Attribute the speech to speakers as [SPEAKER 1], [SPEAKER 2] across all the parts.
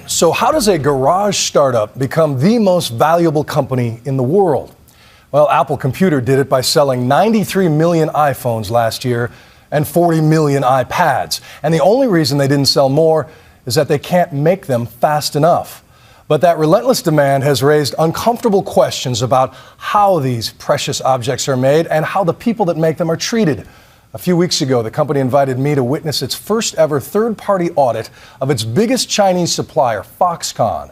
[SPEAKER 1] So how does a garage startup become the most valuable company in the world? Well, Apple Computer did it by selling 93 million iPhones last year and 40 million iPads. And the only reason they didn't sell more is that they can't make them fast enough. But that relentless demand has raised uncomfortable questions about how these precious objects are made and how the people that make them are treated. A few weeks ago, the company invited me to witness its first ever third-party audit of its biggest Chinese supplier, Foxconn.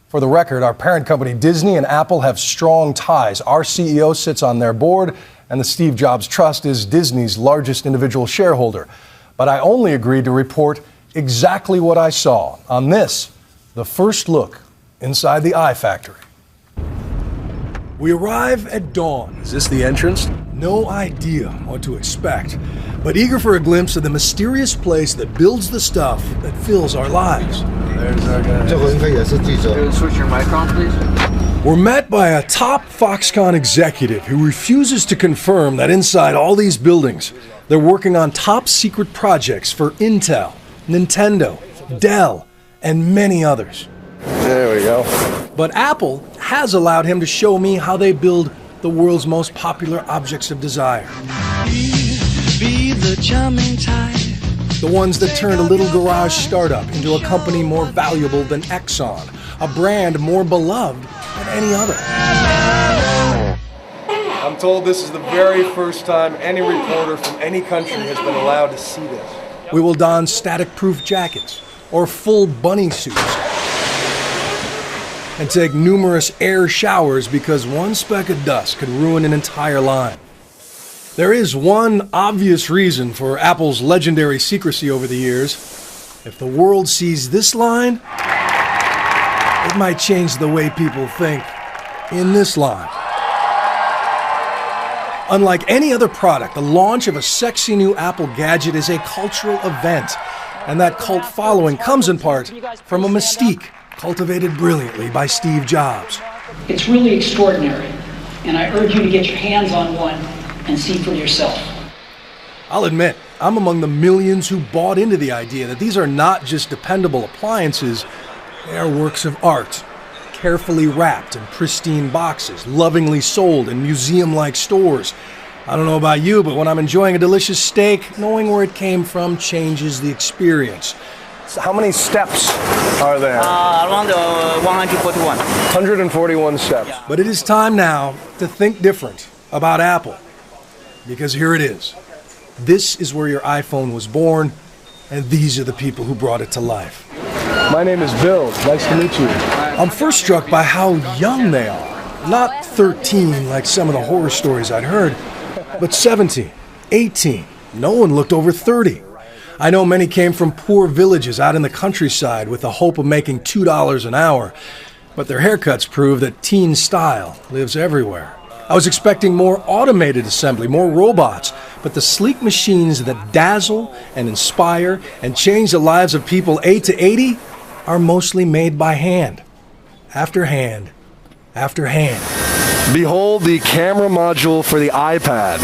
[SPEAKER 1] For the record, our parent company Disney and Apple have strong ties. Our CEO sits on their board, and the Steve Jobs Trust is Disney's largest individual shareholder. But I only agreed to report exactly what I saw on this, the first look inside the iFactory. We arrive at dawn. Is this the entrance? No idea what to expect, but eager for a glimpse of the mysterious place that builds the stuff that fills our lives. There's our guy.
[SPEAKER 2] Switch your mic on, please.
[SPEAKER 1] We're met by a top Foxconn executive who refuses to confirm that inside all these buildings, they're working on top secret projects for Intel, Nintendo, Dell, and many others.
[SPEAKER 3] There we go.
[SPEAKER 1] But Apple has allowed him to show me how they build the world's most popular objects of desire.
[SPEAKER 4] Be the charming type.
[SPEAKER 1] The ones that turned a little garage startup into a company more valuable than Exxon, a brand more beloved than any other.
[SPEAKER 3] I'm told this is the very first time any reporter from any country has been allowed to see this.
[SPEAKER 1] We will don static-proof jackets or full bunny suits and take numerous air showers because one speck of dust could ruin an entire line. There is one obvious reason for Apple's legendary secrecy over the years. If the world sees this line, it might change the way people think in this line. Unlike any other product, the launch of a sexy new Apple gadget is a cultural event, and that cult following comes in part from a mystique cultivated brilliantly by Steve Jobs.
[SPEAKER 5] It's really extraordinary, and I urge you to get your hands on one and see for yourself.
[SPEAKER 1] I'll admit, I'm among the millions who bought into the idea that these are not just dependable appliances, they are works of art, carefully wrapped in pristine boxes, lovingly sold in museum-like stores. I don't know about you, but when I'm enjoying a delicious steak, knowing where it came from changes the experience.
[SPEAKER 3] How many steps are there?
[SPEAKER 2] Around 141.
[SPEAKER 3] 141 steps.
[SPEAKER 2] Yeah.
[SPEAKER 1] But it is time now to think different about Apple. Because here it is. This is where your iPhone was born, and these are the people who brought it to life.
[SPEAKER 3] My name is Bill. Nice to meet you.
[SPEAKER 1] I'm first struck by how young they are. Not 13 like some of the horror stories I'd heard, but 17, 18. No one looked over 30. I know many came from poor villages out in the countryside with the hope of making $2 an hour, but their haircuts prove that teen style lives everywhere. I was expecting more automated assembly, more robots, but the sleek machines that dazzle and inspire and change the lives of people 8 to 80 are mostly made by hand, after hand, after hand.
[SPEAKER 3] Behold the camera module for the iPad.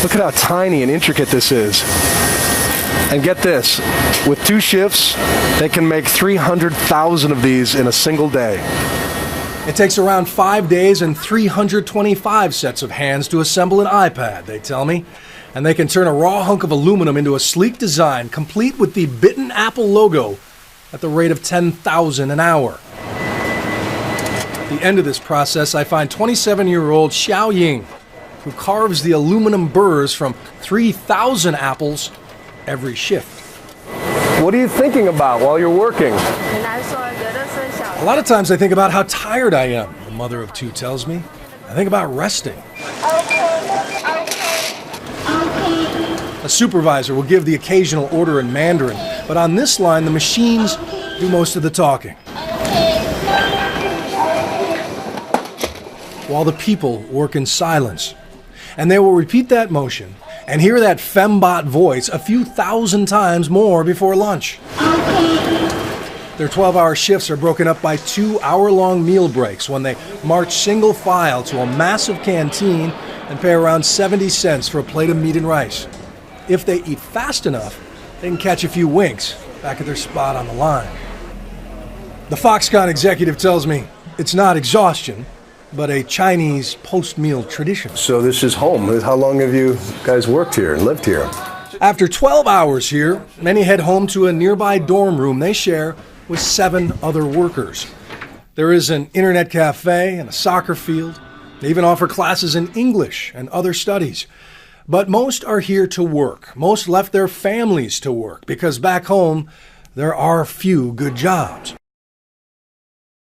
[SPEAKER 3] Look at how tiny and intricate this is. And get this, with 2 shifts, they can make 300,000 of these in a single day.
[SPEAKER 1] It takes around 5 days and 325 sets of hands to assemble an iPad, they tell me. And they can turn a raw hunk of aluminum into a sleek design, complete with the bitten Apple logo, at the rate of 10,000 an hour. At the end of this process, I find 27-year-old Xiao Ying, who carves the aluminum burrs from 3,000 apples every shift.
[SPEAKER 3] What are you thinking about while you're working?
[SPEAKER 1] A lot of times I think about how tired I am, the mother of 2 tells me. I think about resting. A supervisor will give the occasional order in Mandarin, but on this line, the machines do most of the talking. While the people work in silence. And they will repeat that motion and hear that fembot voice a few thousand times more before lunch. Their 12-hour shifts are broken up by 2-hour-long meal breaks when they march single file to a massive canteen and pay around 70 cents for a plate of meat and rice. If they eat fast enough, they can catch a few winks back at their spot on the line. The Foxconn executive tells me it's not exhaustion, but a Chinese post-meal tradition.
[SPEAKER 3] So this is home. How long have you guys worked here and lived here?
[SPEAKER 1] After 12 hours here, many head home to a nearby dorm room they share with 7 other workers. There is an internet cafe and a soccer field. They even offer classes in English and other studies. But most are here to work. Most left their families to work because back home, there are few good jobs.